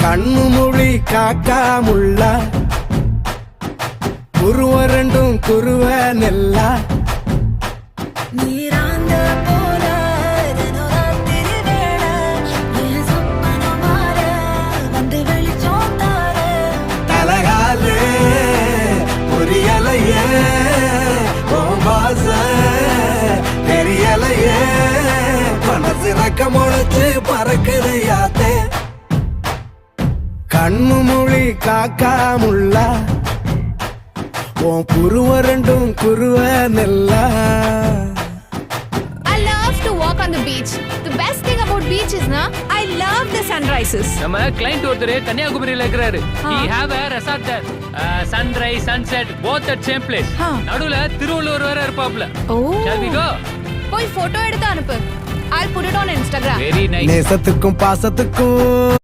கண்ணு மொழி காக்காமுள்ள குருவ ரெண்டும் குருவ நெல்லா நீராந்த போல தினராத்திரி வேளை என் சொப்பனம் மாற வந்து வெளிச்சம் தார தலகாலே புரியலையே பாச தெரியலையே மனசு ரக்க முளைச்சு பறக்குது யாத்தே கண்ணு மொழி காக்காமுள்ள உன் குருவ ரெண்டும் குருவ நெல்லா. I love to walk on the beach. The best thing about beach is na I love the sunrises. நம்ம கிளைண்ட் ஒருத்தர் கன்னியாகுமரியில இருக்கிறாரு. He have a resort there. Sunrise, sunset, both at same place. நடுவுல திருவள்ளுவர் வேற இருப்பாப்ல. Oh. Shall we go? போய் photo எடுத்து அனுப்பு. I'll put it on Instagram. Very nice. நேசத்துக்கும் பாசத்துக்கும்